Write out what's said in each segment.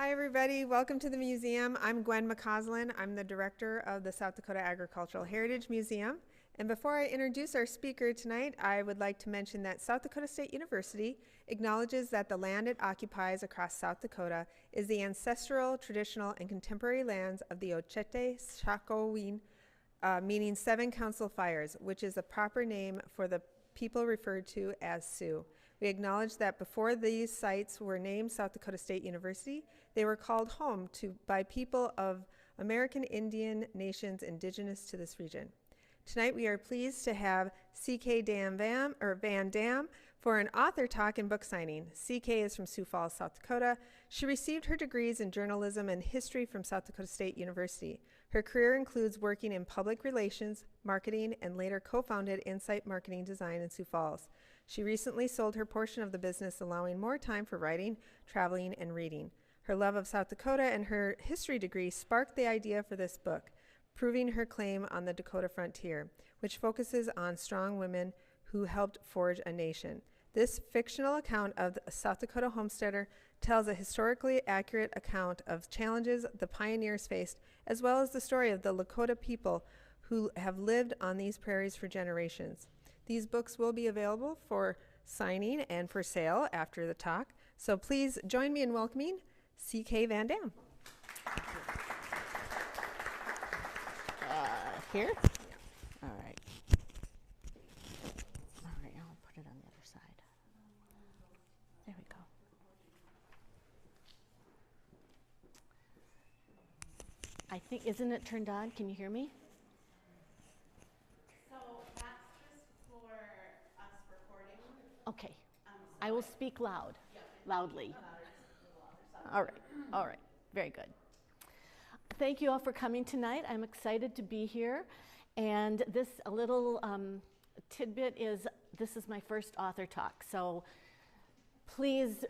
Hi everybody, welcome to the museum. I'm Gwen McCausland. I'm the director of the South Dakota Agricultural Heritage Museum. And before I introduce our speaker tonight, I would like to mention that South Dakota State University acknowledges that the land it occupies across South Dakota is the ancestral, traditional, and contemporary lands of the Ochete Sakowin, meaning Seven Council Fires, which is a proper name for the people referred to as Sioux. We acknowledge that before these sites were named South Dakota State University, they were called home by people of American Indian nations indigenous to this region. Tonight we are pleased to have C.K. Van Dam for an author talk and book signing. C.K. is from Sioux Falls, South Dakota. She received her degrees in journalism and history from South Dakota State University. Her career includes working in public relations, marketing, and later co-founded Insight Marketing Design in Sioux Falls. She recently sold her portion of the business, allowing more time for writing, traveling, and reading. Her love of South Dakota and her history degree sparked the idea for this book, proving her claim on the Dakota frontier, which focuses on strong women who helped forge a nation. This fictional account of the South Dakota homesteader tells a historically accurate account of challenges the pioneers faced, as well as the story of the Lakota people who have lived on these prairies for generations. These books will be available for signing and for sale after the talk, so please join me in welcoming C.K. Van Dam. Here? All right. All right, I'll put it on the other side. There we go. I think, isn't it turned on? Can you hear me? So that's just for us recording. Okay. So I will speak loudly. louder, All right, all right, very good. Thank you all for coming tonight. I'm excited to be here. And a little tidbit is, this is my first author talk. So please,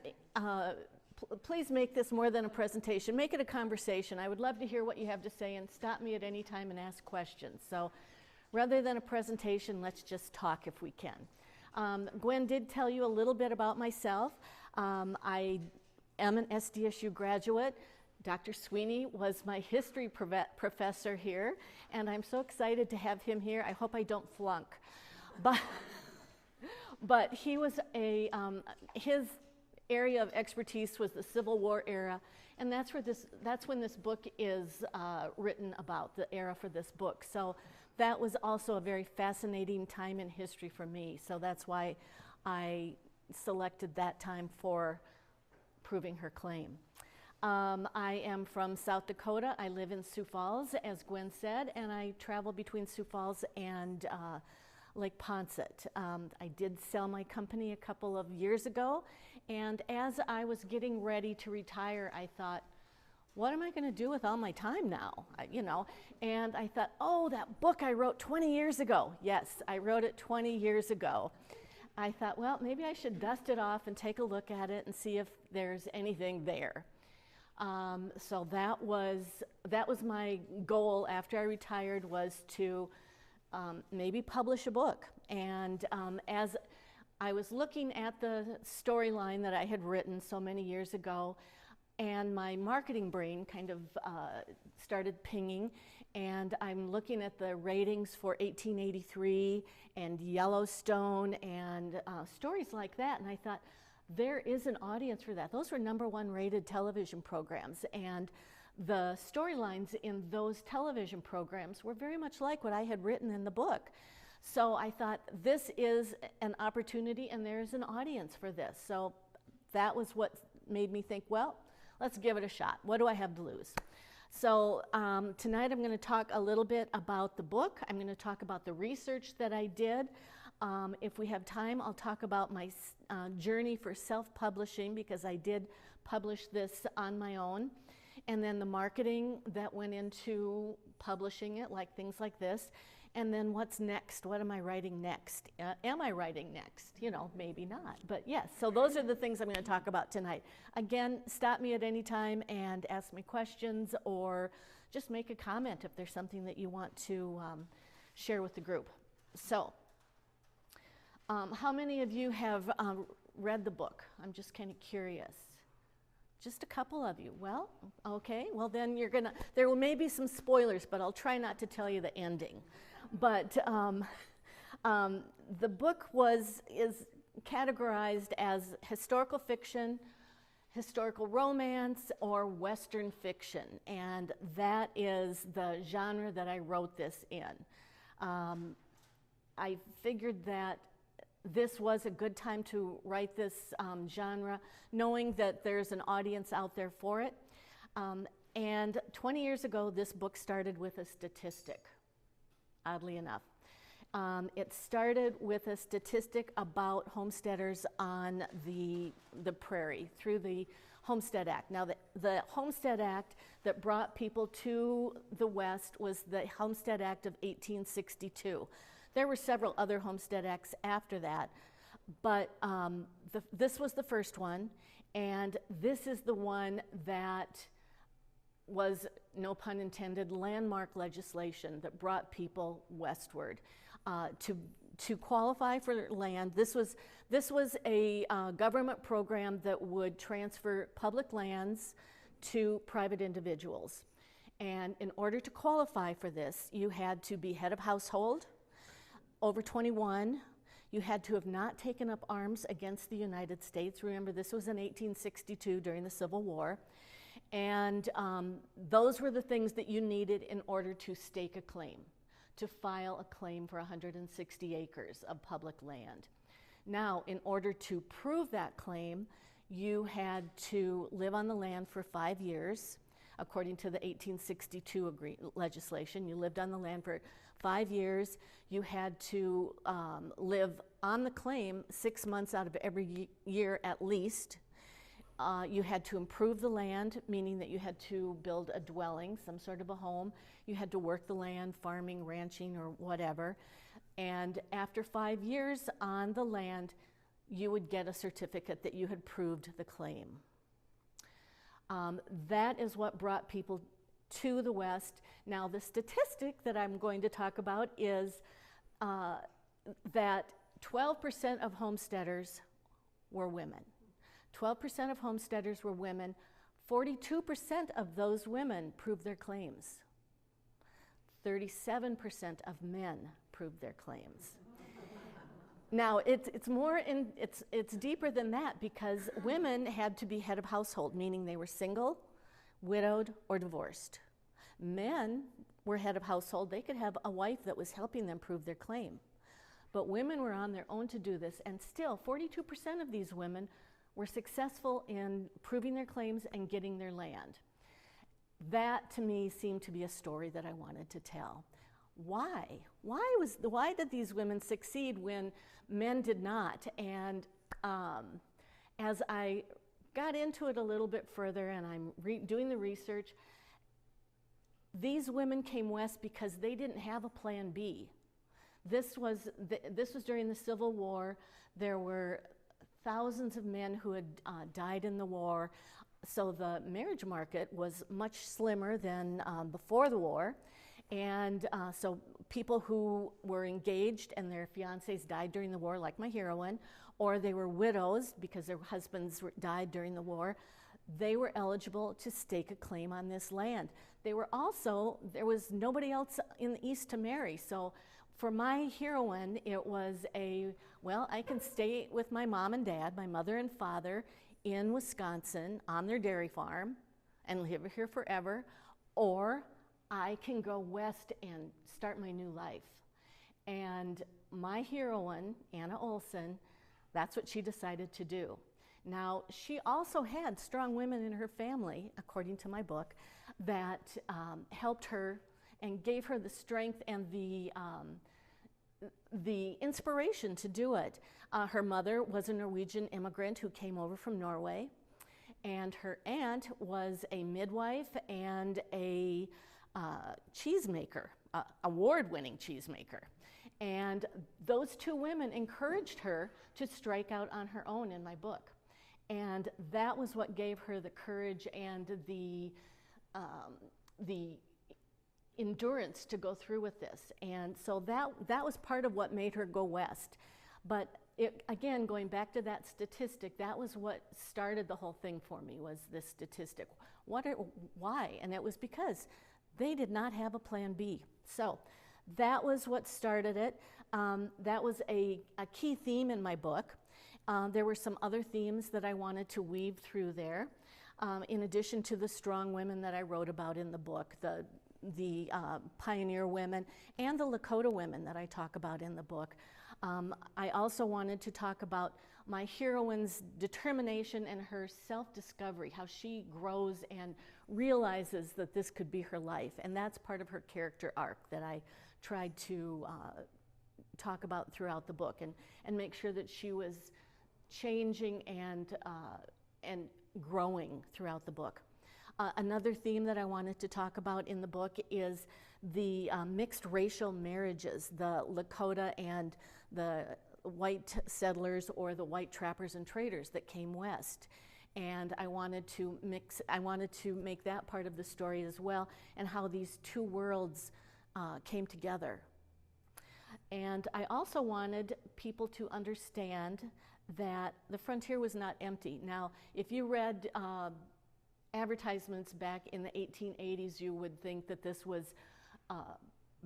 please make this more than a presentation. Make it a conversation. I would love to hear what you have to say and stop me at any time and ask questions. So rather than a presentation, let's just talk if we can. Gwen did tell you a little bit about myself. I am an SDSU graduate. Dr. Sweeney was my history professor here, and I'm so excited to have him here. I hope I don't flunk. But he was his area of expertise was the Civil War era, and that's when this book is written about, the era for this book. So that was also a very fascinating time in history for me. So that's why I selected that time for proving her claim. I am from South Dakota. I live in Sioux Falls, as Gwen said, and I travel between Sioux Falls and Lake Poncet. I did sell my company a couple of years ago, and as I was getting ready to retire, I thought, what am I going to do with all my time now? And I thought, oh, that book I wrote 20 years ago. Yes, I wrote it 20 years ago. I thought, well, maybe I should dust it off and take a look at it and see if there's anything there. So that was my goal after I retired, was to maybe publish a book. And as I was looking at the storyline that I had written so many years ago, and my marketing brain kind of started pinging, and I'm looking at the ratings for 1883 and Yellowstone and stories like that, and I thought, there is an audience for that. Those were #1 rated television programs, and the storylines in those television programs were very much like what I had written in the book. So I thought, this is an opportunity and there's an audience for this. So that was what made me think, well, let's give it a shot. What do I have to lose? So tonight I'm going to talk a little bit about the book. I'm going to talk about the research that I did. If we have time, I'll talk about my journey for self-publishing, because I did publish this on my own. And then the marketing that went into publishing it, like things like this. And then what's next? What am I writing next? Am I writing next? Maybe not. But yes, so those are the things I'm going to talk about tonight. Again, stop me at any time and ask me questions, or just make a comment if there's something that you want to share with the group. So, how many of you have read the book? I'm just kind of curious. Just a couple of you. Well, okay, well then there may be some spoilers, but I'll try not to tell you the ending. But the book is categorized as historical fiction, historical romance, or Western fiction, and that is the genre that I wrote this in. I figured that this was a good time to write this genre, knowing that there's an audience out there for it. And 20 years ago, this book started with a statistic, oddly enough. It started with a statistic about homesteaders on the prairie through the Homestead Act. Now, the Homestead Act that brought people to the West was the Homestead Act of 1862. There were several other Homestead Acts after that, but this was the first one, and this is the one that was, no pun intended, landmark legislation that brought people westward. To qualify for land, this was a government program that would transfer public lands to private individuals. And in order to qualify for this, you had to be head of household, over 21. You had to have not taken up arms against the United States. Remember, this was in 1862 during the Civil War. And those were the things that you needed in order to stake a claim, to file a claim for 160 acres of public land. Now, in order to prove that claim, you had to live on the land for 5 years. According to the 1862 legislation, you lived on the land for 5 years. You had to live on the claim 6 months out of every year at least. You had to improve the land, meaning that you had to build a dwelling, some sort of a home. You had to work the land, farming, ranching, or whatever. And after 5 years on the land, you would get a certificate that you had proved the claim. That is what brought people to the West. Now, the statistic that I'm going to talk about is that 12% of homesteaders were women. 12% of homesteaders were women. 42% of those women proved their claims. 37% of men proved their claims. Now, it's deeper than that, because women had to be head of household, meaning they were single, widowed, or divorced. Men were head of household. They could have a wife that was helping them prove their claim. But women were on their own to do this, and still 42% of these women were successful in proving their claims and getting their land. That, to me, seemed to be a story that I wanted to tell. Why? Why did these women succeed when men did not? And as I got into it a little bit further, and I'm doing the research, these women came west because they didn't have a plan B. This was during the Civil War. There were thousands of men who had died in the war, so the marriage market was much slimmer than before the war. And so people who were engaged and their fiancés died during the war, like my heroine, or they were widows because their husbands died during the war, they were eligible to stake a claim on this land. There was nobody else in the East to marry. So for my heroine, it was I can stay with my mom and dad, my mother and father, in Wisconsin on their dairy farm and live here forever, or I can go west and start my new life. And my heroine, Anna Olson, that's what she decided to do. Now, she also had strong women in her family, according to my book, that helped her and gave her the strength and the inspiration to do it. Her mother was a Norwegian immigrant who came over from Norway, and her aunt was a midwife and a cheesemaker, award-winning cheesemaker. And those two women encouraged her to strike out on her own in my book. And that was what gave her the courage and the endurance to go through with this. And so that was part of what made her go west. But again, going back to that statistic, that was what started the whole thing for me, was this statistic. Why? And it was because they did not have a plan B. So that was what started it. That was a key theme in my book. There were some other themes that I wanted to weave through there, in addition to the strong women that I wrote about in the book, the pioneer women, and the Lakota women that I talk about in the book. I also wanted to talk about my heroine's determination and her self-discovery, how she grows and realizes that this could be her life. And that's part of her character arc that I tried to talk about throughout the book, and make sure that she was changing and growing throughout the book. Another theme that I wanted to talk about in the book is the mixed racial marriages, the Lakota and the white settlers, or the white trappers and traders that came west. And I wanted to make that part of the story as well, and how these two worlds came together. And I also wanted people to understand that the frontier was not empty. Now, if you read advertisements back in the 1880s, you would think that this was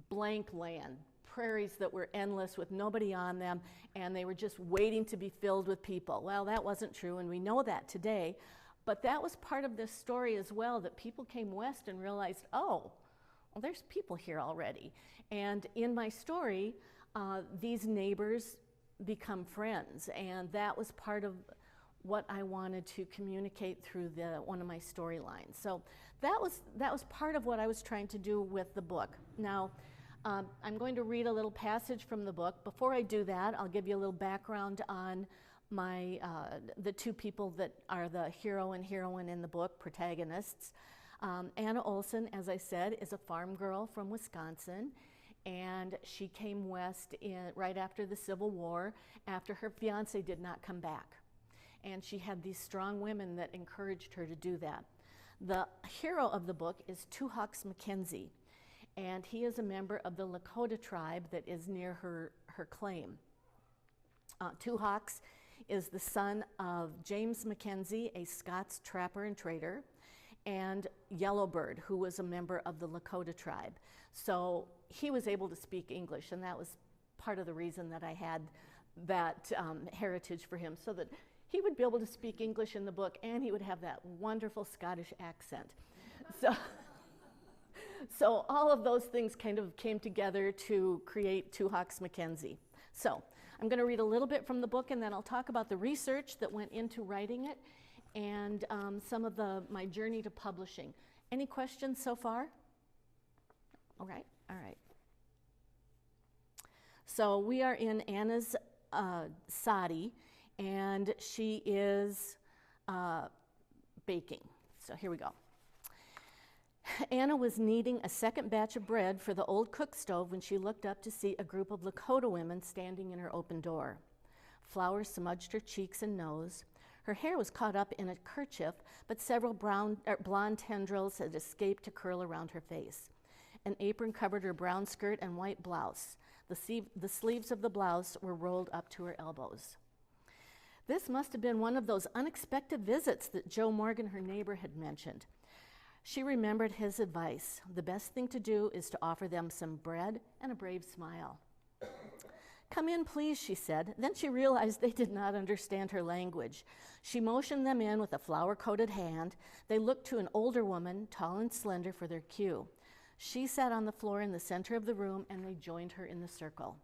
blank land, prairies that were endless with nobody on them, and they were just waiting to be filled with people. Well, that wasn't true, and we know that today, but that was part of this story as well, that people came west and realized, oh, well, there's people here already. And in my story, these neighbors become friends, and that was part of what I wanted to communicate through one of my storylines. So that was part of what I was trying to do with the book. Now, I'm going to read a little passage from the book. Before I do that, I'll give you a little background on the two people that are the hero and heroine in the book, protagonists. Anna Olson, as I said, is a farm girl from Wisconsin, and she came west right after the Civil War, after her fiance did not come back. And she had these strong women that encouraged her to do that. The hero of the book is Two Hawks Mackenzie, and he is a member of the Lakota tribe that is near her claim. Two Hawks is the son of James Mackenzie, a Scots trapper and trader, and Yellowbird, who was a member of the Lakota tribe. So he was able to speak English, and that was part of the reason that I had that heritage for him, so that he would be able to speak English in the book, and he would have that wonderful Scottish accent. So all of those things kind of came together to create Two Hawks Mackenzie. So I'm going to read a little bit from the book, and then I'll talk about the research that went into writing it, and some of my journey to publishing. Any questions so far? All right. So we are in Anna's sadi, and she is baking. So here we go. Anna was kneading a second batch of bread for the old cook stove when she looked up to see a group of Lakota women standing in her open door. Flour smudged her cheeks and nose. Her hair was caught up in a kerchief, but several blonde tendrils had escaped to curl around her face. An apron covered her brown skirt and white blouse. The sleeves of the blouse were rolled up to her elbows. This must have been one of those unexpected visits that Joe Morgan, her neighbor, had mentioned. She remembered his advice. The best thing to do is to offer them some bread and a brave smile. "Come in, please," she said. Then she realized they did not understand her language. She motioned them in with a flour-coated hand. They looked to an older woman, tall and slender, for their cue. She sat on the floor in the center of the room, and they joined her in the circle.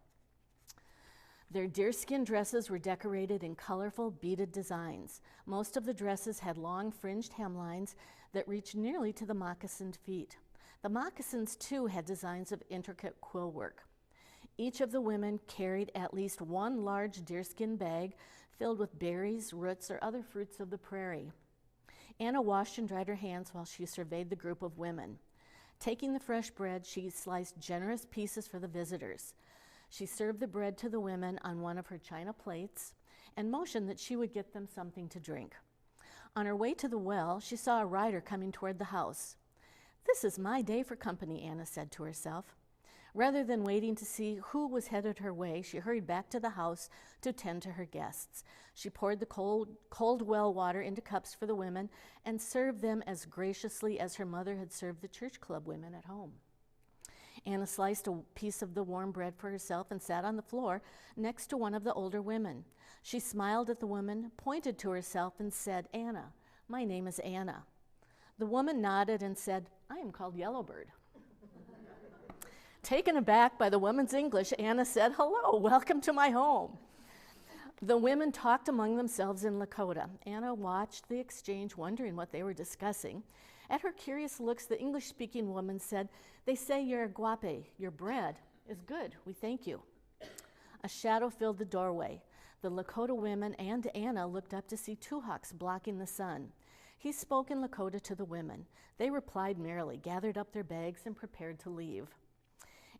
Their deerskin dresses were decorated in colorful beaded designs. Most of the dresses had long fringed hemlines that reached nearly to the moccasined feet. The moccasins, too, had designs of intricate quill work. Each of the women carried at least one large deerskin bag filled with berries, roots, or other fruits of the prairie. Anna washed and dried her hands while she surveyed the group of women. Taking the fresh bread, she sliced generous pieces for the visitors. She served the bread to the women on one of her china plates and motioned that she would get them something to drink. On her way to the well, she saw a rider coming toward the house. "This is my day for company," Anna said to herself. Rather than waiting to see who was headed her way, she hurried back to the house to tend to her guests. She poured the cold well water into cups for the women and served them as graciously as her mother had served the church club women at home. Anna sliced a piece of the warm bread for herself and sat on the floor next to one of the older women. She smiled at the woman, pointed to herself, and said, "Anna, my name is Anna." The woman nodded and said, "I am called Yellowbird." Taken aback by the woman's English, Anna said, "Hello, welcome to my home." The women talked among themselves in Lakota. Anna watched the exchange, wondering what they were discussing. At her curious looks, the English-speaking woman said, "They say your guape, your bread, is good. We thank you." A shadow filled the doorway. The Lakota women and Anna looked up to see two hawks blocking the sun. He spoke in Lakota to the women. They replied merrily, gathered up their bags, and prepared to leave.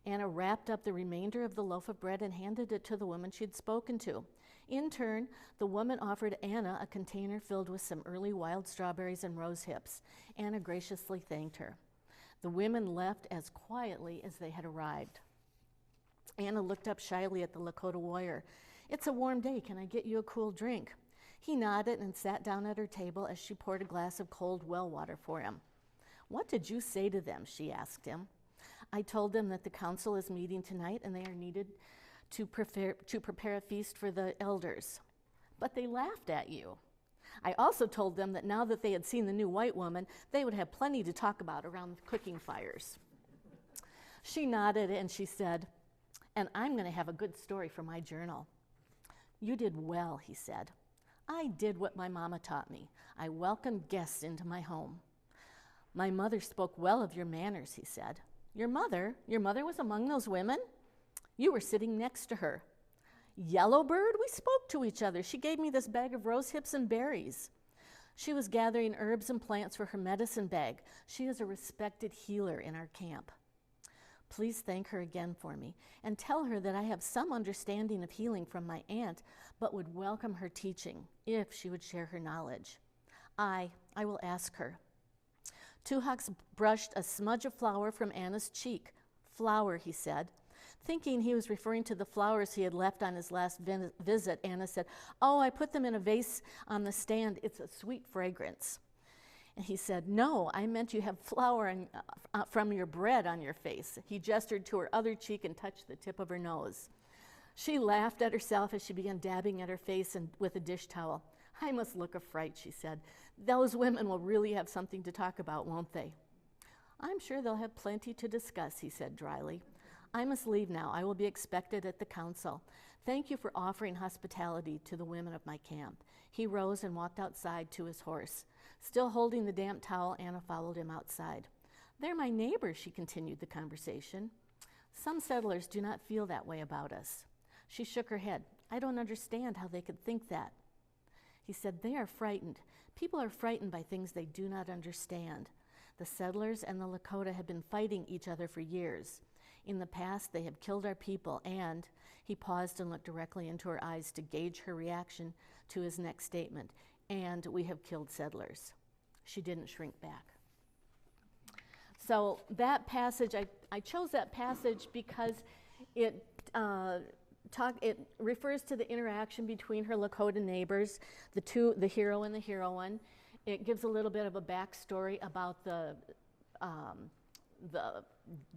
Anna wrapped up the remainder of the loaf of bread and handed it to the woman she'd spoken to. In turn, the woman offered Anna a container filled with some early wild strawberries and rose hips. Anna graciously thanked her. The women left as quietly as they had arrived. Anna looked up shyly at the Lakota warrior. "It's a warm day. Can I get you a cool drink?" He nodded and sat down at her table as she poured a glass of cold well water for him. "What did you say to them?" she asked him. "I told them that the council is meeting tonight and they are needed to prepare a feast for the elders. But they laughed at you. I also told them that now that they had seen the new white woman, they would have plenty to talk about around the cooking fires." She nodded and she said, "And I'm going to have a good story for my journal." "You did well," he said. "I did what my mama taught me. I welcomed guests into my home." "My mother spoke well of your manners," he said. Your mother was among those women? You were sitting next to her." "Yellowbird? We spoke to each other. She gave me this bag of rose hips and berries." "She was gathering herbs and plants for her medicine bag. She is a respected healer in our camp." "Please thank her again for me and tell her that I have some understanding of healing from my aunt, but would welcome her teaching if she would share her knowledge." I will ask her." Two Hawks brushed a smudge of flour from Anna's cheek. "Flour," he said. Thinking he was referring to the flowers he had left on his last visit, Anna said, "Oh, I put them in a vase on the stand. It's a sweet fragrance." And he said, "No, I meant you have flour from your bread on your face." He gestured to her other cheek and touched the tip of her nose. She laughed at herself as she began dabbing at her face with a dish towel. "I must look a fright," she said. "Those women will really have something to talk about, won't they?" "I'm sure they'll have plenty to discuss," he said dryly. "I must leave now. I will be expected at the council. Thank you for offering hospitality to the women of my camp." He rose and walked outside to his horse. Still holding the damp towel, Anna followed him outside. "They're my neighbors," she continued the conversation. "Some settlers do not feel that way about us." She shook her head. "I don't understand how they could think that." He said, "They are frightened. People are frightened by things they do not understand. The settlers and the Lakota have been fighting each other for years. In the past, they have killed our people, and," he paused and looked directly into her eyes to gauge her reaction to his next statement, "and we have killed settlers." She didn't shrink back. So that passage, I chose that passage because it refers to the interaction between her Lakota neighbors, the hero and the heroine. It gives a little bit of a backstory about the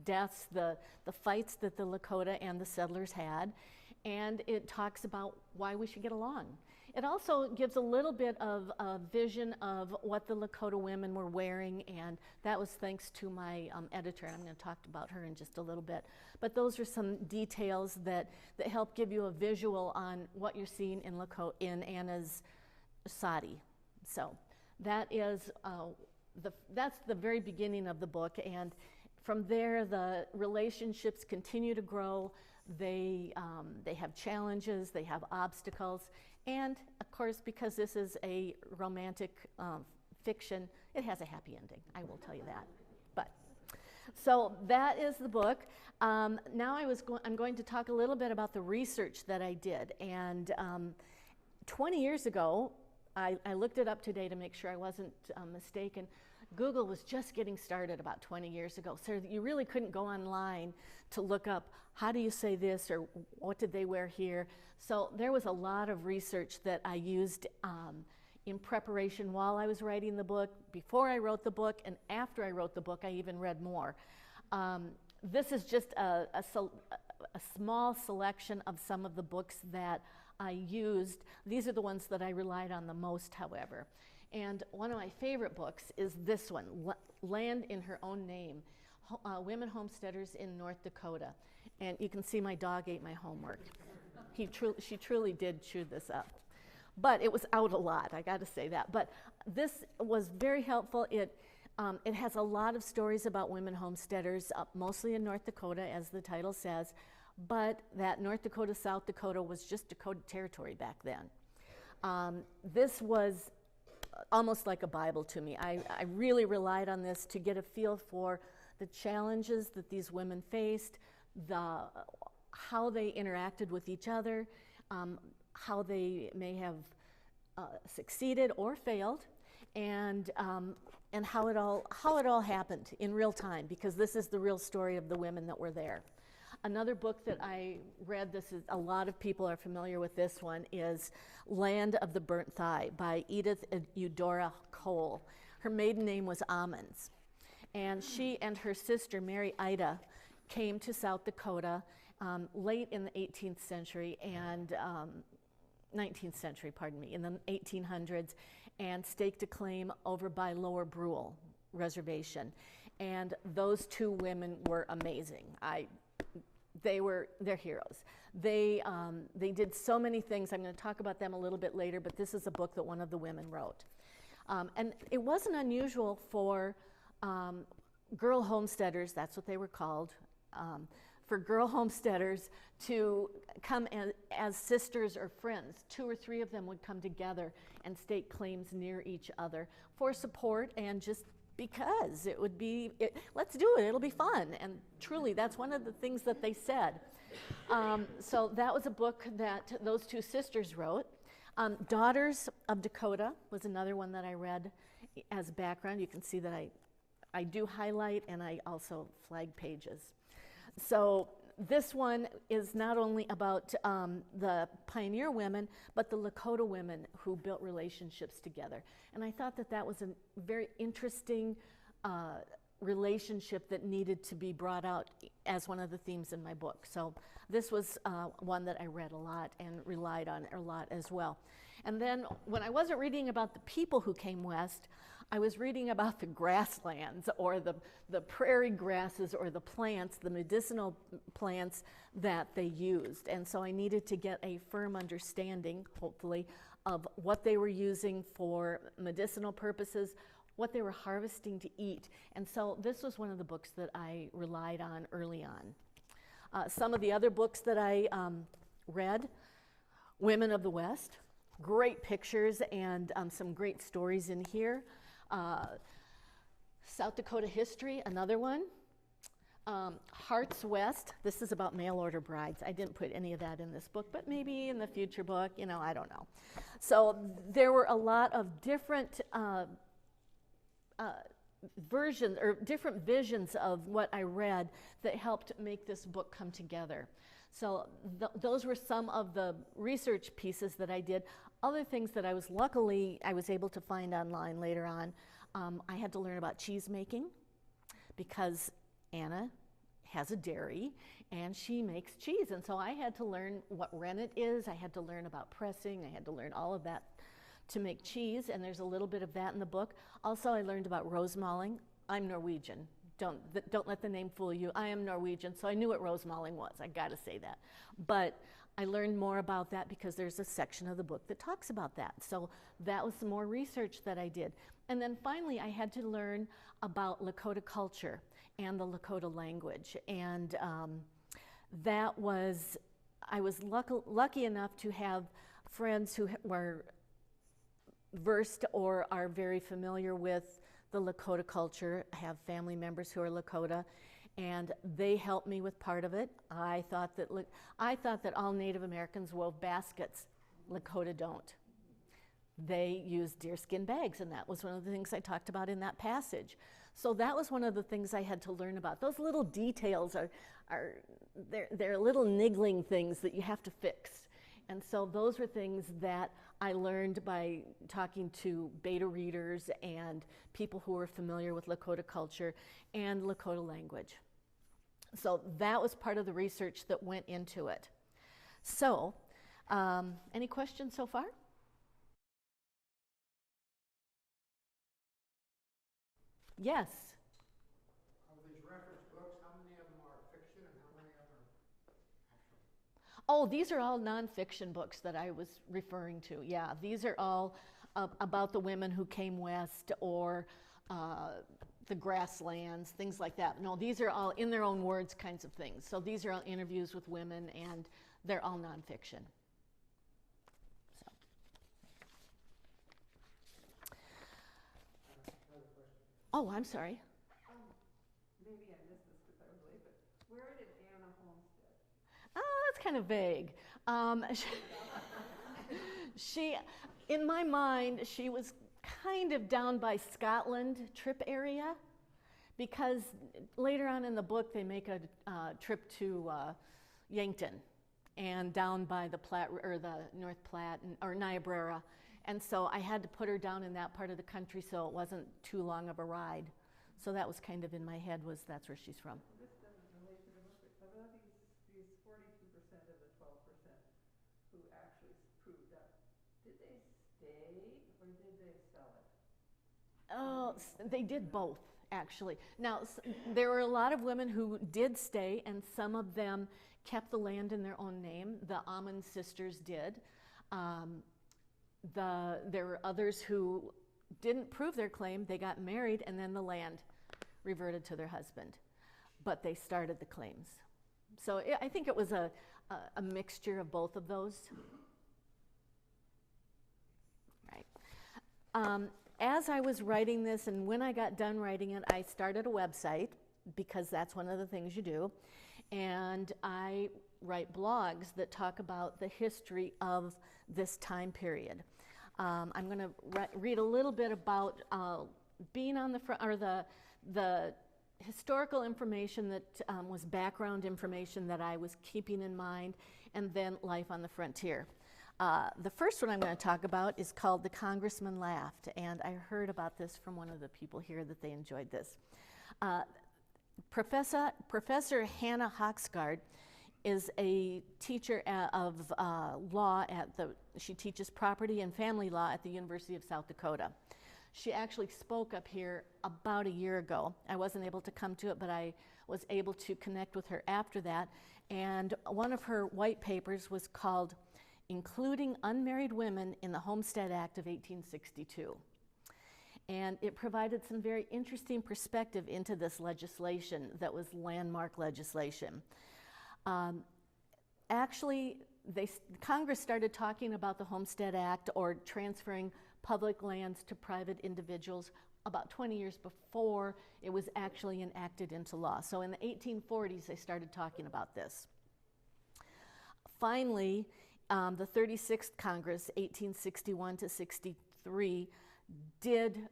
deaths, the fights that the Lakota and the settlers had, and it talks about why we should get along. It also gives a little bit of a vision of what the Lakota women were wearing, and that was thanks to my editor. I'm going to talk about her in just a little bit. But those are some details that help give you a visual on what you're seeing in Anna's sari. So that is that's the very beginning of the book, and from there the relationships continue to grow. They have challenges, they have obstacles, and of course, because this is a romantic fiction, it has a happy ending. I will tell you that. But so that is the book. Now I'm going to talk a little bit about the research that I did, and 20 years ago, I looked it up today to make sure I wasn't mistaken. Google was just getting started about 20 years ago, so you really couldn't go online to look up how do you say this or what did they wear here. So there was a lot of research that I used in preparation while I was writing the book, before I wrote the book, and after I wrote the book I even read more. This is just a small selection of some of the books that I used. These are the ones that I relied on the most, however. And one of my favorite books is this one, Land in Her Own Name, Women Homesteaders in North Dakota. And you can see my dog ate my homework. She truly did chew this up. But it was out a lot, I got to say that. But this was very helpful. It has a lot of stories about women homesteaders, mostly in North Dakota, as the title says. But that North Dakota, South Dakota was just Dakota Territory back then. This was almost like a Bible to me. I really relied on this to get a feel for the challenges that these women faced, how they interacted with each other, how they may have succeeded or failed, and how it all happened in real time, because this is the real story of the women that were there. Another book that I read, a lot of people are familiar with this one, is Land of the Burnt Thigh by Edith Eudora Cole. Her maiden name was Ammons. And she and her sister, Mary Ida, came to South Dakota late in the 18th century and 19th century, pardon me, in the 1800s, and staked a claim over by Lower Brule Reservation. And those two women were amazing. They're heroes. They did so many things. I'm going to talk about them a little bit later, but this is a book that one of the women wrote. And it wasn't unusual for girl homesteaders, that's what they were called, for girl homesteaders to come as sisters or friends. 2 or 3 of them would come together and stake claims near each other for support and just because it would be, let's do it, it'll be fun. And truly, that's one of the things that they said. So that was a book that those 2 sisters wrote. Daughters of Dakota was another one that I read as background. You can see that I do highlight and I also flag pages. So this one is not only about the pioneer women, but the Lakota women who built relationships together. And I thought that that was a very interesting relationship that needed to be brought out as one of the themes in my book. So this was one that I read a lot and relied on a lot as well. And then when I wasn't reading about the people who came west, I was reading about the grasslands or the prairie grasses or the plants, the medicinal plants that they used. And so I needed to get a firm understanding, hopefully, of what they were using for medicinal purposes, what they were harvesting to eat. And so this was one of the books that I relied on early on. Some of the other books that I read, Women of the West, great pictures and some great stories in here. South Dakota History, another one. Hearts West, this is about mail order brides. I didn't put any of that in this book, but maybe in the future book, I don't know. So there were a lot of different versions or different visions of what I read that helped make this book come together. So those were some of the research pieces that I did. Other things that I was able to find online later on. I had to learn about cheese making because Anna has a dairy and she makes cheese. And so I had to learn what rennet is. I had to learn about pressing. I had to learn all of that to make cheese. And there's a little bit of that in the book. Also, I learned about rosemalling. I'm Norwegian. Don't let the name fool you. I am Norwegian, so I knew what rosemalling was. I got to say that. But I learned more about that because there's a section of the book that talks about that. So that was some more research that I did. And then finally, I had to learn about Lakota culture and the Lakota language. And I was lucky enough to have friends who were versed or are very familiar with the Lakota culture. I have family members who are Lakota, and they helped me with part of it. I thought that all Native Americans wove baskets. Lakota don't. they used deerskin bags, and that was one of the things I talked about in that passage. So that was one of the things I had to learn about. Those little details they're little niggling things that you have to fix. And so those were things that I learned by talking to beta readers and people who were familiar with Lakota culture and Lakota language. So that was part of the research that went into it. So, any questions so far? Yes. Of these reference books, how many of them are fiction and how many of them are actual? Oh, these are all nonfiction books that I was referring to. Yeah, these are all about the women who came west or the grasslands, things like that. No, these are all in their own words kinds of things. So these are all interviews with women, and they're all nonfiction. So. Oh, I'm sorry. Maybe I missed this because I was late, but where did Anna homestead? Oh, that's kind of vague. She, in my mind, she was kind of down by Scotland trip area, because later on in the book they make a trip to Yankton and down by the Platte or the North Platte or Niobrara, and so I had to put her down in that part of the country so it wasn't too long of a ride. So that was kind of in my head, was that's where she's from. This doesn't relate to the book, but about these 42% of the 12% who actually proved up, did they stay or did they sell it? Oh, they did both, actually. Now, there were a lot of women who did stay, and some of them kept the land in their own name. The Amon sisters did. There were others who didn't prove their claim. They got married, and then the land reverted to their husband. But they started the claims. So I think it was a mixture of both of those. Right. As I was writing this, and when I got done writing it, I started a website, because that's one of the things you do. And I write blogs that talk about the history of this time period. I'm going to read a little bit about being on the front, or the historical information that was background information that I was keeping in mind, and then life on the frontier. The first one I'm going to talk about is called The Congressman Laughed, and I heard about this from one of the people here that they enjoyed this. Professor Hannah Hoxgard is a teacher of law she teaches property and family law at the University of South Dakota. She actually spoke up here about a year ago. I wasn't able to come to it, but I was able to connect with her after that. And one of her white papers was called Including Unmarried Women in the Homestead Act of 1862. And it provided some very interesting perspective into this legislation that was landmark legislation. Actually, Congress started talking about the Homestead Act, or transferring public lands to private individuals, about 20 years before it was actually enacted into law. So in the 1840s, they started talking about this. Finally, the 36th Congress, 1861 to 63, did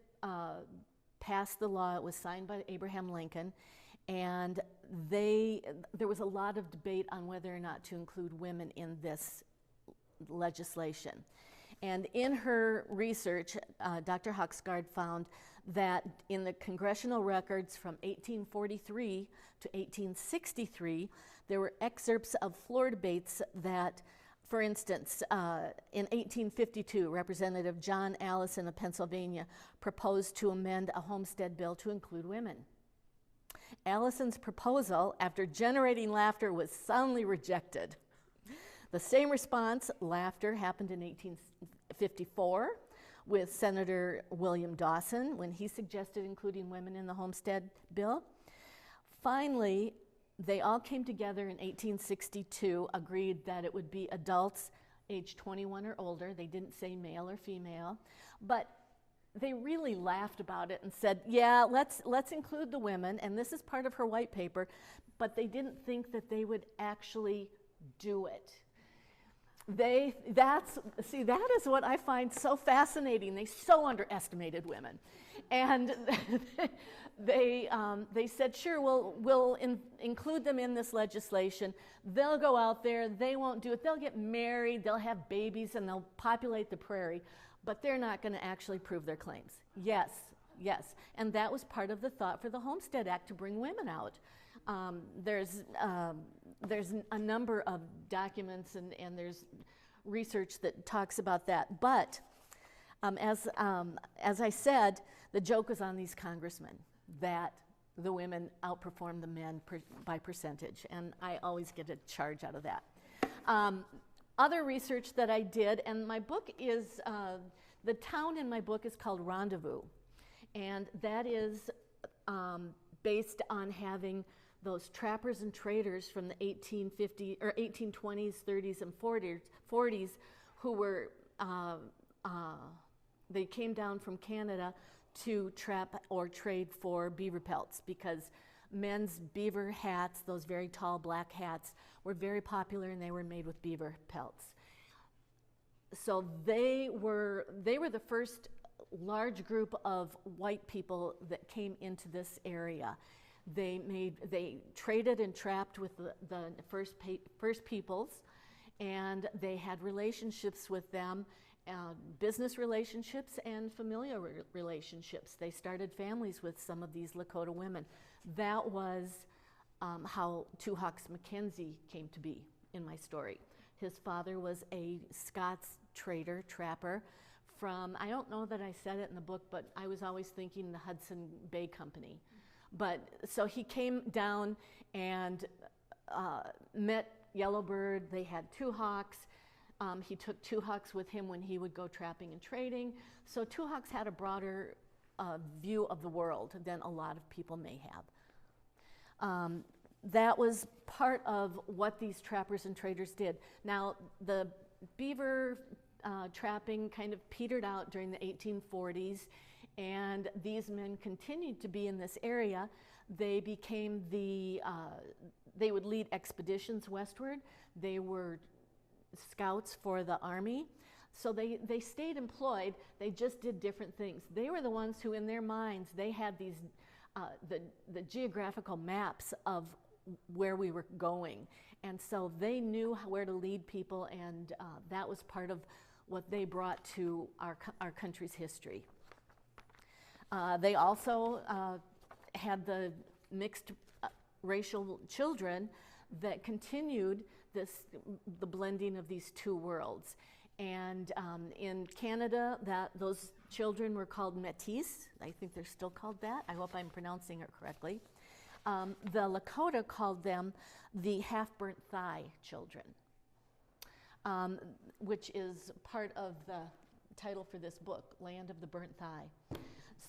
pass the law. It was signed by Abraham Lincoln, and there was a lot of debate on whether or not to include women in this legislation. And in her research, Dr. Hoxgard found that in the congressional records from 1843 to 1863, there were excerpts of floor debates that, for instance, in 1852, Representative John Allison of Pennsylvania proposed to amend a homestead bill to include women. Allison's proposal, after generating laughter, was soundly rejected. The same response, laughter, happened in 1854 with Senator William Dawson when he suggested including women in the homestead bill. Finally, they all came together in 1862, agreed that it would be adults age 21 or older. They didn't say male or female, but they really laughed about it and said, yeah, let's include the women, and this is part of her white paper, but they didn't think that they would actually do it. that is what I find so fascinating. They so underestimated women. And they said, sure, we'll include them in this legislation. They'll go out there, they won't do it. They'll get married, they'll have babies, and they'll populate the prairie, but they're not going to actually prove their claims. Yes. And that was part of the thought for the Homestead Act, to bring women out. There's a number of documents and there's research that talks about that. But as I said, the joke was on these congressmen that the women outperform the men by percentage, and I always get a charge out of that. Other research that I did, and my book is, the town in my book is called Rendezvous, and that is based on having those trappers and traders from the 1820s, 30s, and 40s who were, they came down from Canada to trap or trade for beaver pelts, because men's beaver hats, those very tall black hats, were very popular, and they were made with beaver pelts. So they were the first large group of white people that came into this area. They traded and trapped with the first peoples, and they had relationships with them, business relationships and familial relationships. They started families with some of these Lakota women. That was how Two Hawks Mackenzie came to be in my story. His father was a Scots trader, trapper from, I don't know that I said it in the book, but I was always thinking the Hudson Bay Company. But so he came down and met Yellowbird. They had Two Hawks. He took Two Hawks with him when he would go trapping and trading. So Two Hawks had a broader view of the world than a lot of people may have. That was part of what these trappers and traders did. Now, the beaver trapping kind of petered out during the 1840s, and these men continued to be in this area. They became they would lead expeditions westward. They were scouts for the army. So they stayed employed, they just did different things. They were the ones who, in their minds, they had these, the geographical maps of where we were going. And so they knew where to lead people, and that was part of what they brought to our country's history. They also had the mixed racial children that continued the blending of these two worlds. And in Canada, those children were called Métis. I think they're still called that. I hope I'm pronouncing it correctly. The Lakota called them the half-burnt thigh children, which is part of the title for this book, Land of the Burnt Thigh.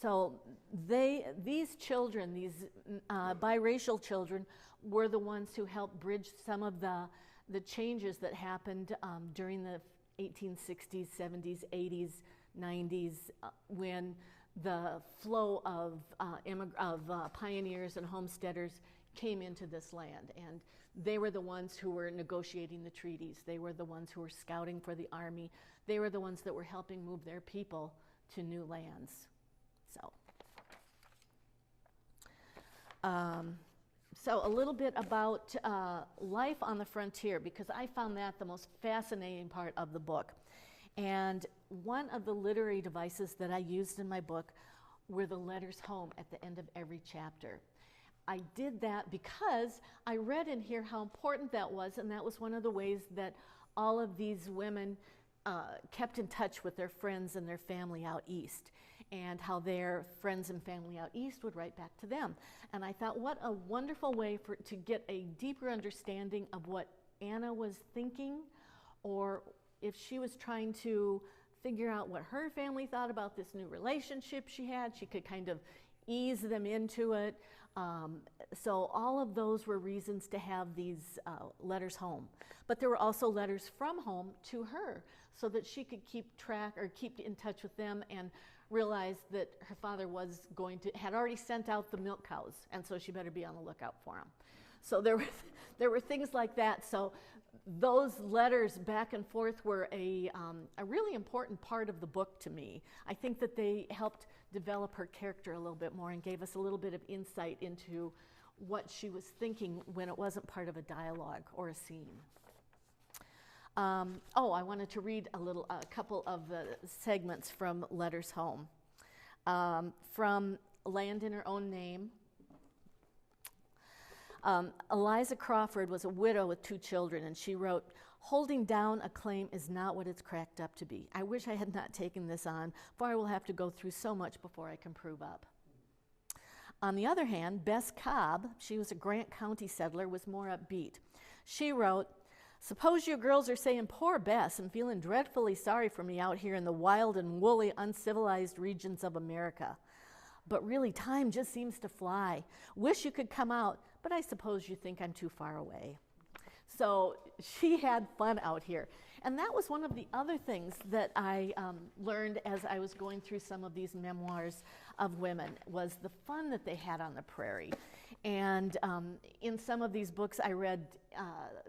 So these children, these biracial children, were the ones who helped bridge some of the changes that happened during the 1860s, 70s, 80s, 90s, when the flow of pioneers and homesteaders came into this land. And they were the ones who were negotiating the treaties. They were the ones who were scouting for the army. They were the ones that were helping move their people to new lands. So a little bit about life on the frontier, because I found that the most fascinating part of the book. And one of the literary devices that I used in my book were the letters home at the end of every chapter. I did that because I read in here how important that was, and that was one of the ways that all of these women kept in touch with their friends and their family out east, and how their friends and family out east would write back to them. And I thought, what a wonderful way to get a deeper understanding of what Anna was thinking, or if she was trying to figure out what her family thought about this new relationship she had, she could kind of ease them into it. So all of those were reasons to have these letters home. But there were also letters from home to her, so that she could keep track or keep in touch with them and realized that her father had already sent out the milk cows, and so she better be on the lookout for them. So there were things like that. So those letters back and forth were a really important part of the book to me. I think that they helped develop her character a little bit more and gave us a little bit of insight into what she was thinking when it wasn't part of a dialogue or a scene. I wanted to read a couple of segments from Letters Home. From Land in Her Own Name. Eliza Crawford was a widow with 2 children, and she wrote, "Holding down a claim is not what it's cracked up to be. I wish I had not taken this on, for I will have to go through so much before I can prove up." On the other hand, Bess Cobb, she was a Grant County settler, was more upbeat. She wrote, "Suppose you girls are saying, 'Poor Bess,' and feeling dreadfully sorry for me out here in the wild and woolly, uncivilized regions of America. But really, time just seems to fly. Wish you could come out, but I suppose you think I'm too far away." So she had fun out here. And that was one of the other things that I learned as I was going through some of these memoirs of women, was the fun that they had on the prairie. And in some of these books, I read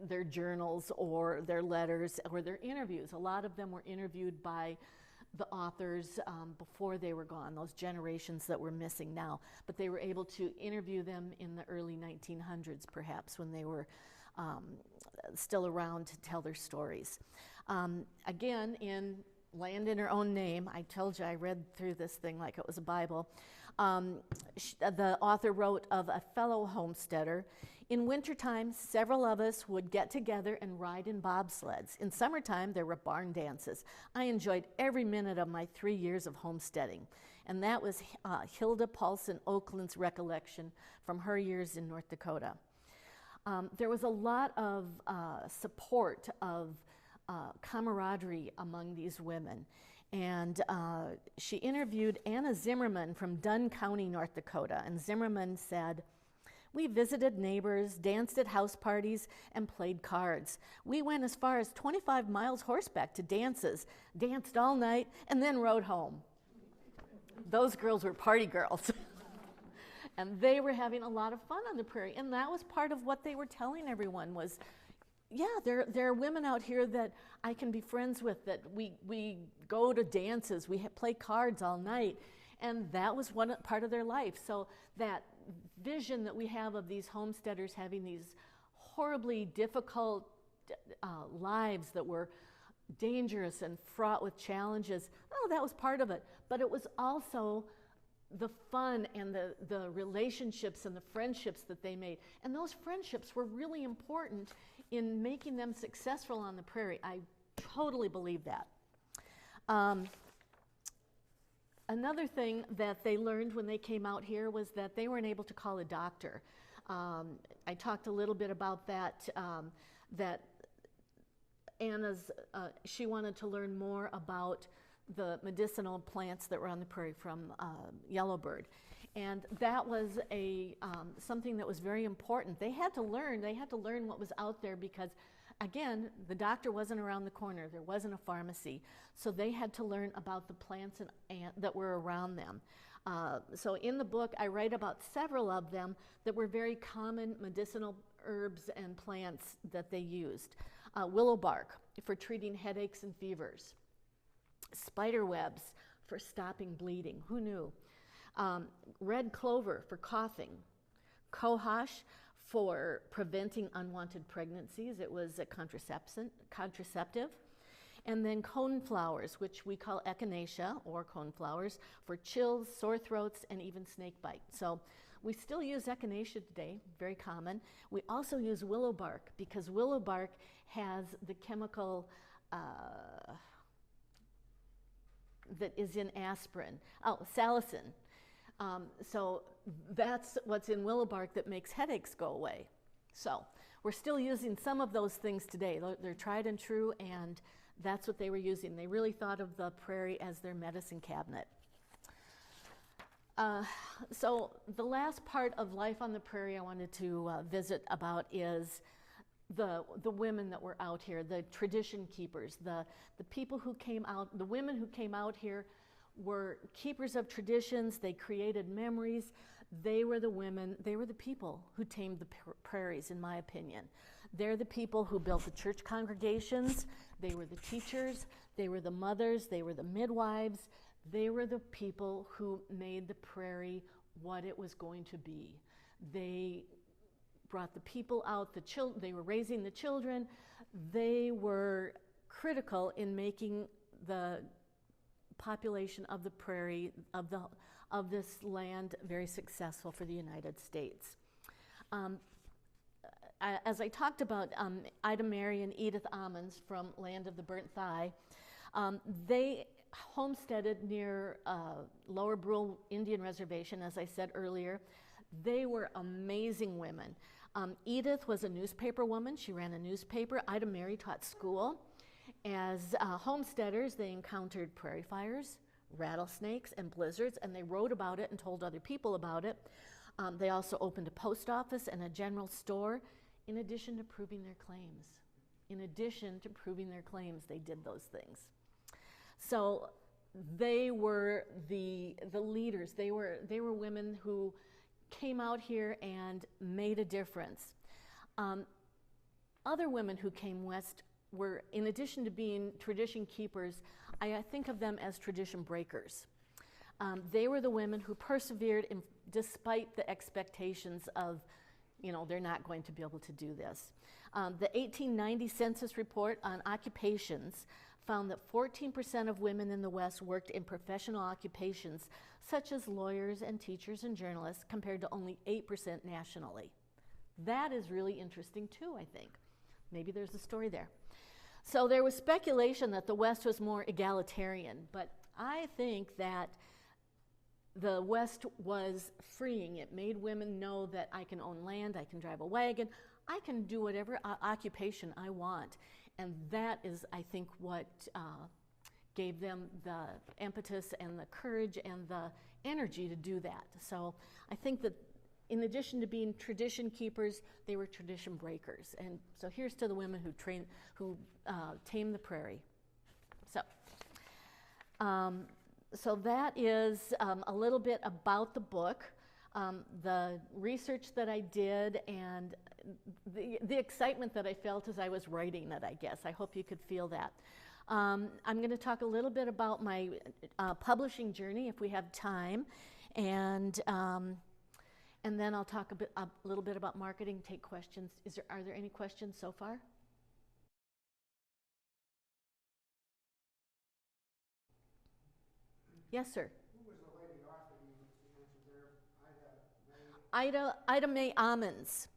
their journals or their letters or their interviews. A lot of them were interviewed by the authors before they were gone, those generations that we're missing now. But they were able to interview them in the early 1900s, perhaps, when they were still around to tell their stories. Again, in Land in Her Own Name, I told you I read through this thing like it was a Bible. The author wrote of a fellow homesteader, "In wintertime, several of us would get together and ride in bobsleds. In summertime, there were barn dances. I enjoyed every minute of my 3 years of homesteading." And that was Hilda Paulson Oakland's recollection from her years in North Dakota. There was a lot of support, of camaraderie among these women. And she interviewed Anna Zimmerman from Dunn County, North Dakota. And Zimmerman said, "We visited neighbors, danced at house parties, and played cards. We went as far as 25 miles horseback to dances, danced all night, and then rode home." Those girls were party girls. And they were having a lot of fun on the prairie. And that was part of what they were telling everyone was, yeah, there are women out here that I can be friends with, that we go to dances, we play cards all night. And that was one part of their life. So that vision that we have of these homesteaders having these horribly difficult lives that were dangerous and fraught with challenges, that was part of it. But it was also the fun and the relationships and the friendships that they made. And those friendships were really important in making them successful on the prairie. I totally believe that. Another thing that they learned when they came out here was that they weren't able to call a doctor. I talked a little bit about that, that Anna's, she wanted to learn more about the medicinal plants that were on the prairie from yellowbird. And that was something that was very important. They had to learn what was out there because, again, the doctor wasn't around the corner. There wasn't a pharmacy. So they had to learn about the plants that were around them. So in the book, I write about several of them that were very common medicinal herbs and plants that they used. Willow bark for treating headaches and fevers. Spider webs for stopping bleeding. Who knew? Red clover for coughing. Cohosh for preventing unwanted pregnancies. It was a contraceptive. And then coneflowers, which we call echinacea or coneflowers, for chills, sore throats, and even snake bite. So we still use echinacea today, very common. We also use willow bark because willow bark has the chemical that is in aspirin. Salicin. So that's what's in willow bark that makes headaches go away. So we're still using some of those things today. They're tried and true, and that's what they were using. They really thought of the prairie as their medicine cabinet. So the last part of life on the prairie I wanted to visit about is the women that were out here, the tradition keepers, the people who came out, the women who came out here were keepers of traditions. They created memories. They were the women, they were the people who tamed the prairies, in my opinion. They're the people who built the church congregations, they were the teachers, they were the mothers, they were the midwives, they were the people who made the prairie what it was going to be. They brought the people out, they were raising the children, they were critical in making the population of the prairie, of this land, very successful for the United States. As I talked about, Ida Mary and Edith Ammons from Land of the Burnt Thigh, they homesteaded near Lower Brule Indian Reservation, as I said earlier. They were amazing women. Edith was a newspaper woman. She ran a newspaper. Ida Mary taught school. As homesteaders, they encountered prairie fires, rattlesnakes, and blizzards, and they wrote about it and told other people about it. They also opened a post office and a general store, in addition to proving their claims. In addition to proving their claims, they did those things. So they were the leaders. They were women who came out here and made a difference. Other women who came west were, in addition to being tradition keepers, I think of them as tradition breakers. They were the women who persevered despite the expectations of, they're not going to be able to do this. The 1890 census report on occupations found that 14% of women in the West worked in professional occupations such as lawyers and teachers and journalists, compared to only 8% nationally. That is really interesting too, I think. Maybe there's a story there. So there was speculation that the West was more egalitarian, but I think that the West was freeing. It made women know that I can own land, I can drive a wagon, I can do whatever occupation I want. And that is, I think, what gave them the impetus and the courage and the energy to do that. So I think that in addition to being tradition keepers, they were tradition breakers. And so here's to the women who tamed the prairie. So that is a little bit about the book, the research that I did, and the excitement that I felt as I was writing it, I guess. I hope you could feel that. I'm going to talk a little bit about my publishing journey, if we have time, and then I'll talk a little bit about marketing, take questions. Are there any questions so far? Yes, sir. Who was the lady author you mentioned there? Ida May Ammons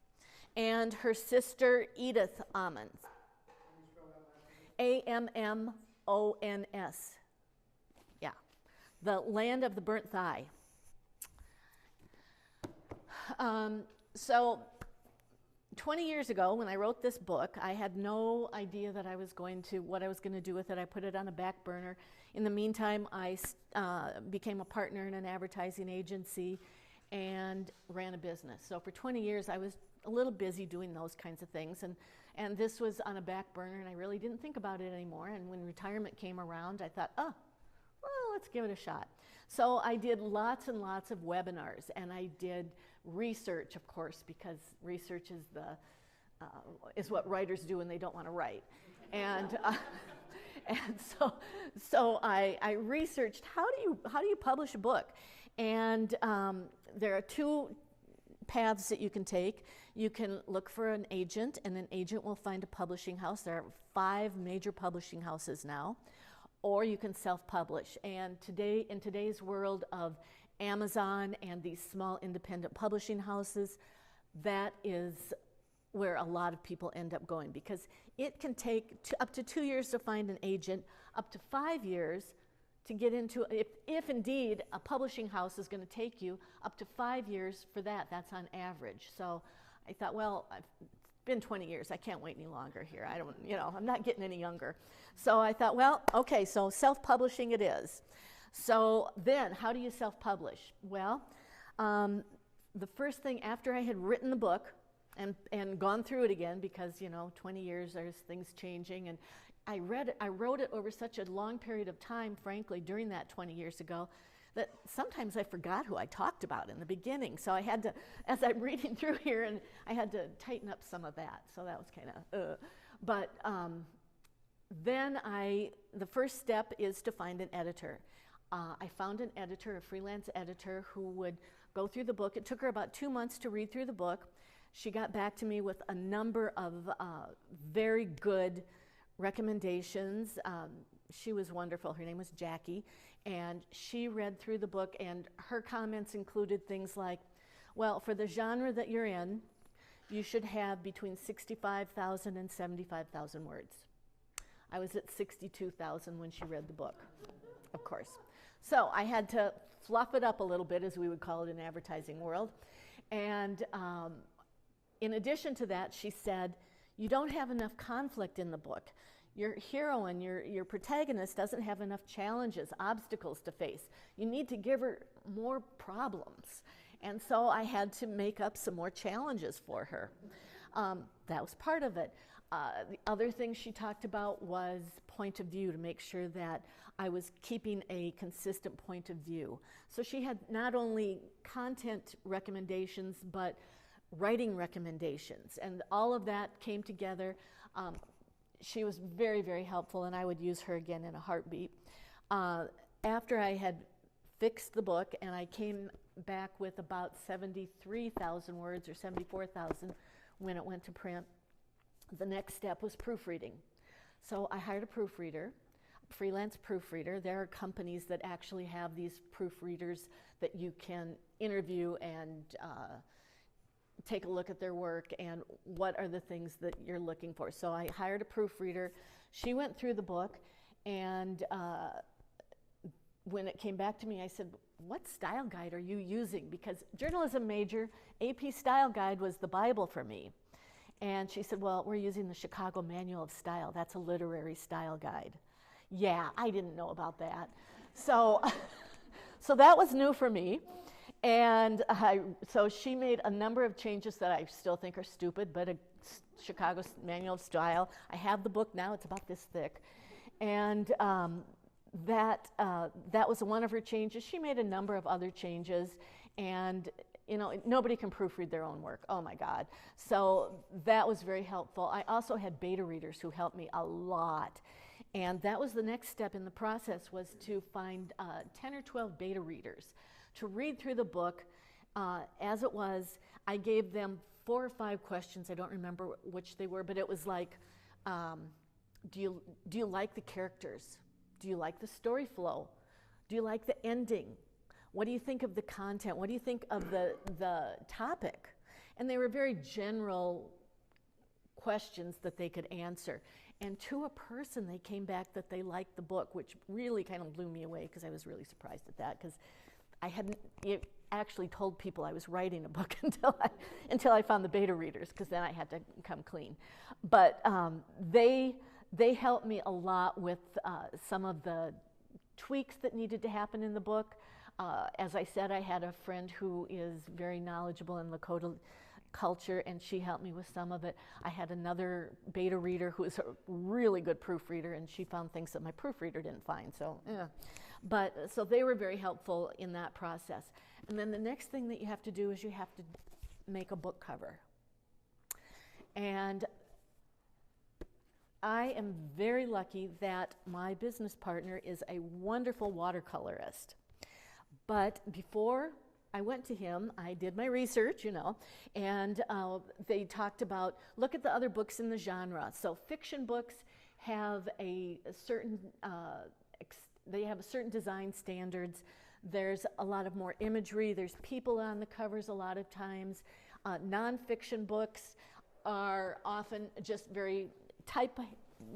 and her sister Edith Ammons. Can you spell that last name? Ammons. Yeah. The Land of the Burnt Thigh. So 20 years ago, when I wrote this book, I had no idea that what I was going to do with it. I put it on a back burner. In the meantime, I became a partner in an advertising agency and ran a business. So for 20 years, I was a little busy doing those kinds of things, and this was on a back burner, and I really didn't think about it anymore. And when retirement came around, I thought, well, let's give it a shot. So I did lots and lots of webinars, and I did research, of course, because research is what writers do when they don't want to write. And so I researched how do you publish a book, and there are two paths that you can take. You can look for an agent, and an agent will find a publishing house. There are 5 major publishing houses now. Or you can self-publish. And in today's world of Amazon and these small independent publishing houses, that is where a lot of people end up going, because it can take up to 2 years to find an agent, up to 5 years to get into, if indeed a publishing house is going to take you, up to 5 years for that. That's on average. So I thought, well, it's been 20 years. I can't wait any longer here. I'm not getting any younger. So I thought, well, okay, so self-publishing it is. So then, how do you self-publish? Well, the first thing after I had written the book and gone through it again, because 20 years, there's things changing, and I wrote it over such a long period of time, frankly, during that 20 years ago, that sometimes I forgot who I talked about in the beginning. So I had to, as I'm reading through here, and I had to tighten up some of that. So that was kind of, But then the first step is to find an editor. I found an editor, a freelance editor, who would go through the book. It took her about 2 months to read through the book. She got back to me with a number of very good recommendations. She was wonderful. Her name was Jackie, and she read through the book, and her comments included things like, well, for the genre that you're in, you should have between 65,000 and 75,000 words. I was at 62,000 when she read the book, of course. So I had to fluff it up a little bit, as we would call it in advertising world. And in addition to that, she said, you don't have enough conflict in the book. Your heroine, your protagonist doesn't have enough challenges, obstacles to face. You need to give her more problems. And so I had to make up some more challenges for her. That was part of it. The other thing she talked about was point of view, to make sure that I was keeping a consistent point of view. So she had not only content recommendations, but writing recommendations. And all of that came together. She was very, very helpful, and I would use her again in a heartbeat. After I had fixed the book, and I came back with about 73,000 words or 74,000 when it went to print, the next step was proofreading. So I hired a proofreader, a freelance proofreader. There are companies that actually have these proofreaders that you can interview and take a look at their work and what are the things that you're looking for. So I hired a proofreader. She went through the book, and when it came back to me, I said, what style guide are you using? Because journalism major, AP style guide was the Bible for me. And she said, well, we're using the Chicago Manual of Style. That's a literary style guide. Yeah, I didn't know about that. So, so that was new for me. And so she made a number of changes that I still think are stupid, but a Chicago Manual of Style. I have the book now. It's about this thick. And that was one of her changes. She made a number of other changes. And you know, nobody can proofread their own work. Oh my God. So that was very helpful. I also had beta readers who helped me a lot. And that was the next step in the process, was to find 10 or 12 beta readers to read through the book as it was. I gave them 4 or 5 questions. I don't remember which they were, but it was like, do you like the characters? Do you like the story flow? Do you like the ending? What do you think of the content? What do you think of the topic? And they were very general questions that they could answer. And to a person, they came back that they liked the book, which really kind of blew me away, because I was really surprised at that, because I hadn't actually told people I was writing a book until I found the beta readers, because then I had to come clean. But they helped me a lot with some of the tweaks that needed to happen in the book. As I said, I had a friend who is very knowledgeable in Lakota culture, and she helped me with some of it. I had another beta reader who is a really good proofreader, and she found things that my proofreader didn't find. So, yeah. But so they were very helpful in that process. And then the next thing that you have to do is you have to make a book cover. And I am very lucky that my business partner is a wonderful watercolorist. But before I went to him, I did my research, you know, and they talked about, look at the other books in the genre. So fiction books have a certain, they have a certain design standards. There's a lot of more imagery. There's people on the covers a lot of times. Nonfiction books are often just very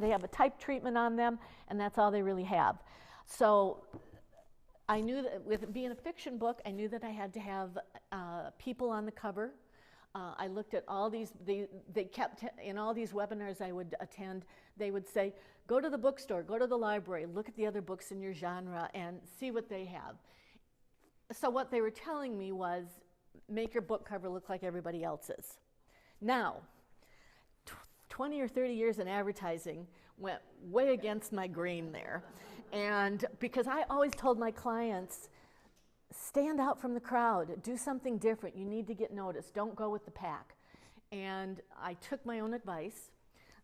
they have a type treatment on them, and that's all they really have. So I knew that with it being a fiction book, I knew that I had to have people on the cover. I looked at all these, they kept, in all these webinars I would attend, they would say, go to the bookstore, go to the library, look at the other books in your genre and see what they have. So what they were telling me was, make your book cover look like everybody else's. Now, 20 or 30 years in advertising went way against my grain there. And because I always told my clients, stand out from the crowd, do something different. You need to get noticed. Don't go with the pack. And I took my own advice.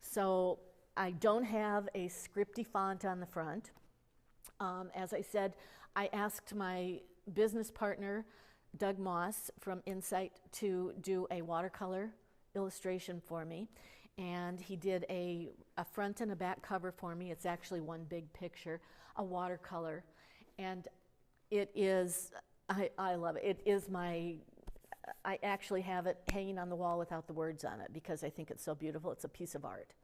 So I don't have a scripty font on the front. As I said, I asked my business partner, Doug Moss from Insight, to do a watercolor illustration for me. And he did a front and a back cover for me. It's actually one big picture, a watercolor. And it is, I love it. It is I actually have it hanging on the wall without the words on it because I think it's so beautiful. It's a piece of art.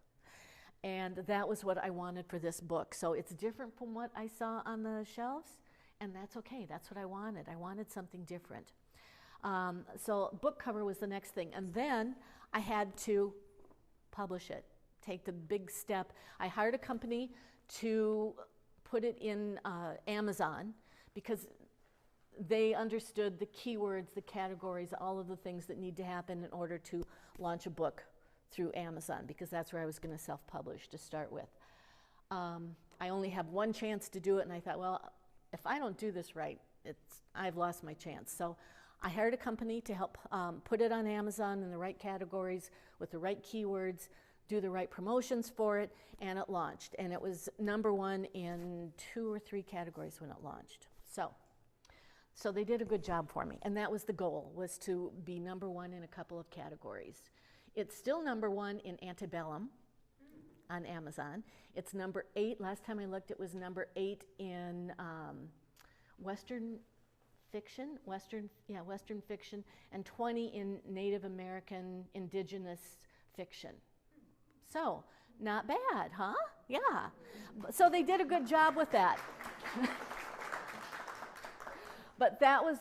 And that was what I wanted for this book. So it's different from what I saw on the shelves, and that's okay. That's what I wanted. I wanted something different. So book cover was the next thing. And then I had to publish it, take the big step. I hired a company to put it in Amazon because they understood the keywords, the categories, all of the things that need to happen in order to launch a book through Amazon, because that's where I was going to self-publish to start with. I only have one chance to do it, and I thought, well, if I don't do this right, I've lost my chance. So I hired a company to help put it on Amazon in the right categories with the right keywords, do the right promotions for it, and it launched. And it was #1 in 2 or 3 categories when it launched. So they did a good job for me, and that was the goal, was to be #1 in a couple of categories. It's still #1 in antebellum on Amazon. It's #8. Last time I looked, it was #8 in Western fiction, Western fiction, and 20 in Native American indigenous fiction. So, not bad, huh? Yeah. So they did a good job with that. But that was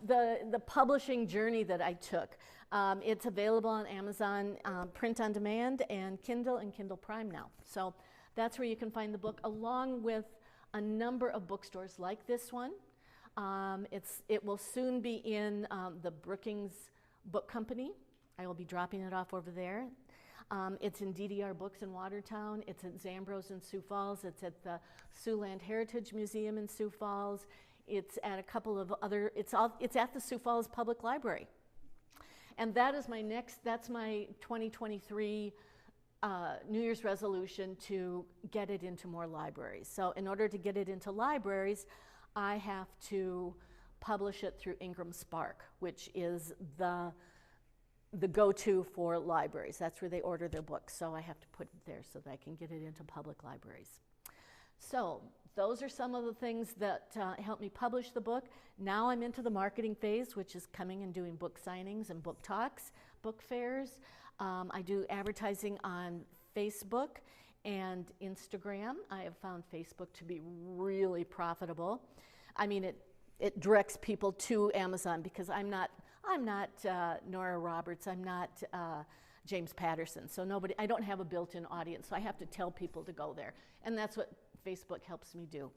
the publishing journey that I took. It's available on Amazon print on demand and Kindle Prime now. So that's where you can find the book, along with a number of bookstores like this one. It will soon be in the Brookings Book Company. I will be dropping it off over there. It's in DDR Books in Watertown. It's at Zambros in Sioux Falls. It's at the Siouxland Heritage Museum in Sioux Falls. It's at a couple of other, it's at the Sioux Falls Public Library. And that's my 2023 New Year's resolution, to get it into more libraries. So in order to get it into libraries, I have to publish it through Ingram Spark, which is the go-to for libraries. That's where they order their books. So I have to put it there so that I can get it into public libraries. So those are some of the things that helped me publish the book. Now I'm into the marketing phase, which is coming and doing book signings and book talks, book fairs. I do advertising on Facebook and Instagram. I have found Facebook to be really profitable. I mean, it directs people to Amazon, because I'm not Nora Roberts. I'm not James Patterson. So I don't have a built-in audience. So I have to tell people to go there, and that's what Facebook helps me do.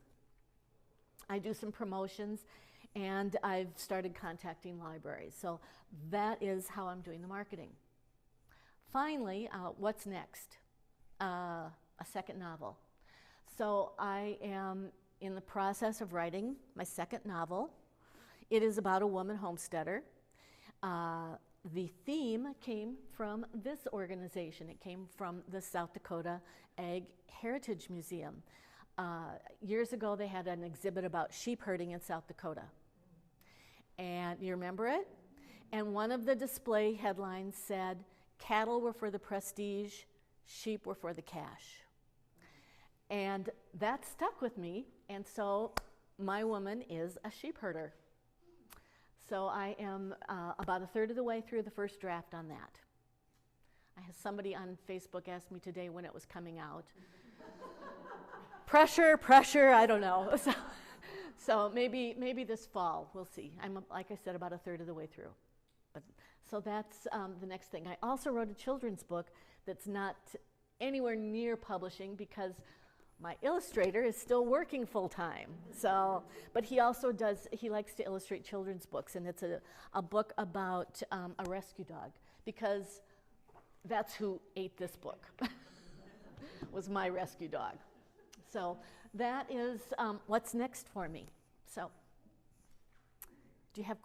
I do some promotions, and I've started contacting libraries. So that is how I'm doing the marketing. Finally, what's next? A second novel. So I am in the process of writing my second novel. It is about a woman homesteader. The theme came from this organization. It came from the South Dakota Ag Heritage Museum. Years ago, they had an exhibit about sheep herding in South Dakota. And you remember it? And one of the display headlines said, "Cattle were for the prestige, sheep were for the cash." And that stuck with me, and so my woman is a sheep herder. So I am about a third of the way through the first draft on that. I had somebody on Facebook ask me today when it was coming out. Pressure, I don't know. So maybe this fall, we'll see. I'm, like I said, about a third of the way through. So that's the next thing. I also wrote a children's book that's not anywhere near publishing, because my illustrator is still working full-time. So, but he also he likes to illustrate children's books, and it's a book about a rescue dog, because that's who ate this book, was my rescue dog. So that is what's next for me. So Do you have?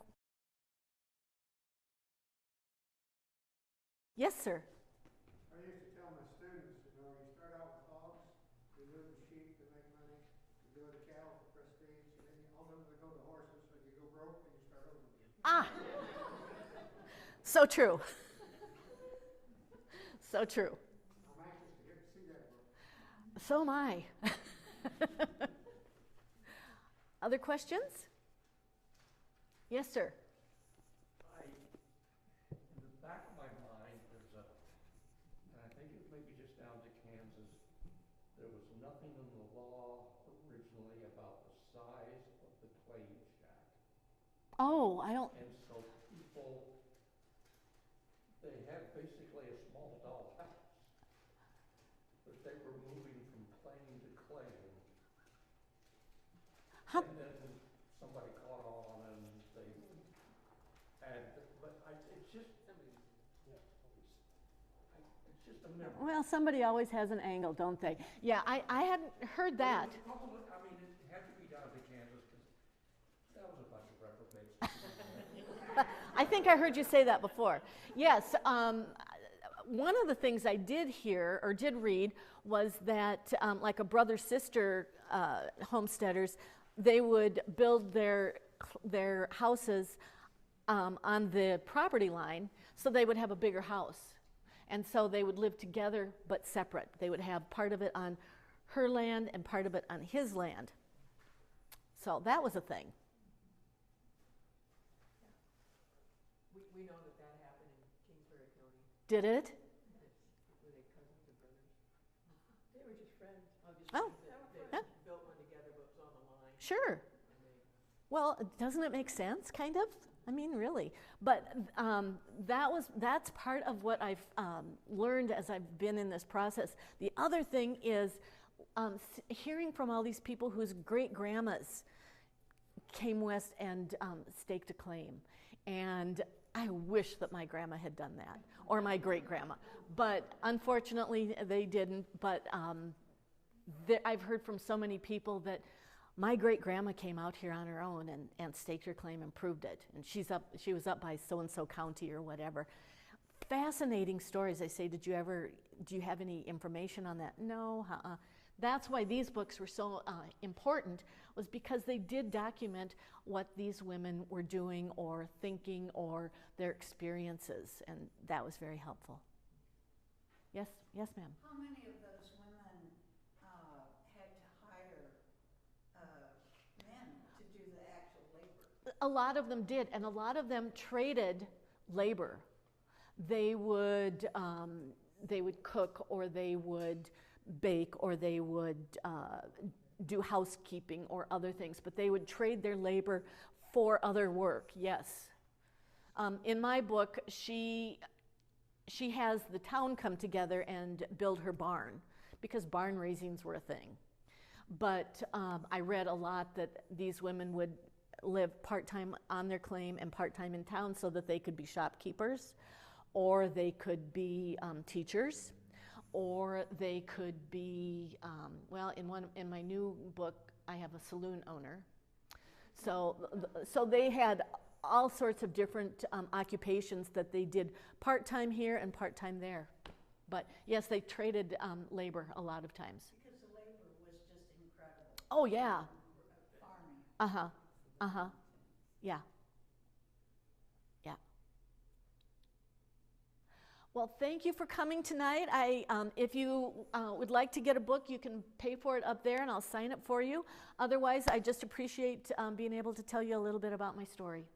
Yes, sir. I used to tell my students, you know, you start out with hogs, you do the sheep to make money, you do the cattle for prestige, and then you ultimately go to horses, and you go broke, and you start over again. Ah, so true. So true. I'm anxious to see that book. So am I. Other questions? Yes, sir. In the back of my mind, there's a, and I think it may be just down to Kansas, there was nothing in the law originally about the size of the claim shack. Oh, I don't. And so people, they had basically a small dollhouse, but they were moving from claim to claim. How, And then somebody caught on and they had, but it's just, it's just a memory. well, somebody always has an angle, don't they? Yeah, I hadn't heard that. Public, I mean, it had to be down to Kansas because that was a bunch of reprobates. I think I heard you say that before. Yes, one of the things I did hear or did read was that like a brother-sister homesteaders, they would build their houses on the property line, so they would have a bigger house. And so they would live together but separate. They would have part of it on her land and part of it on his land. So that was a thing. We know that that happened in Kingsbury County. Did it? Were they cousins or brothers? They were just friends. Oh, They yeah. built one together, but it was on the line. Sure. And they, Well, doesn't it make sense, kind of? I mean, really. But that's part of what I've learned as I've been in this process. The other thing is hearing from all these people whose great-grandmas came west and staked a claim. And I wish that my grandma had done that, or my great-grandma. But unfortunately, they didn't. But I've heard from so many people that my great-grandma came out here on her own and staked her claim and proved it. And she was up by so-and-so county or whatever. Fascinating stories. I say, do you have any information on that? No, That's why these books were so important, was because they did document what these women were doing or thinking or their experiences, and that was very helpful. Yes, ma'am. How many of those women had to hire men to do the actual labor? A lot of them did, and a lot of them traded labor. They would cook, or they would bake, or they would do housekeeping or other things, but they would trade their labor for other work, yes. In my book, she has the town come together and build her barn, because barn raisings were a thing. But I read a lot that these women would live part-time on their claim and part-time in town so that they could be shopkeepers, or they could be teachers, or they could be, in my new book, I have a saloon owner. So they had all sorts of different occupations that they did part-time here and part-time there. But yes, they traded labor a lot of times. Because the labor was just incredible. Oh, yeah. Farming. Yeah. Yeah. Well, thank you for coming tonight. If you would like to get a book, you can pay for it up there, and I'll sign it for you. Otherwise, I just appreciate being able to tell you a little bit about my story.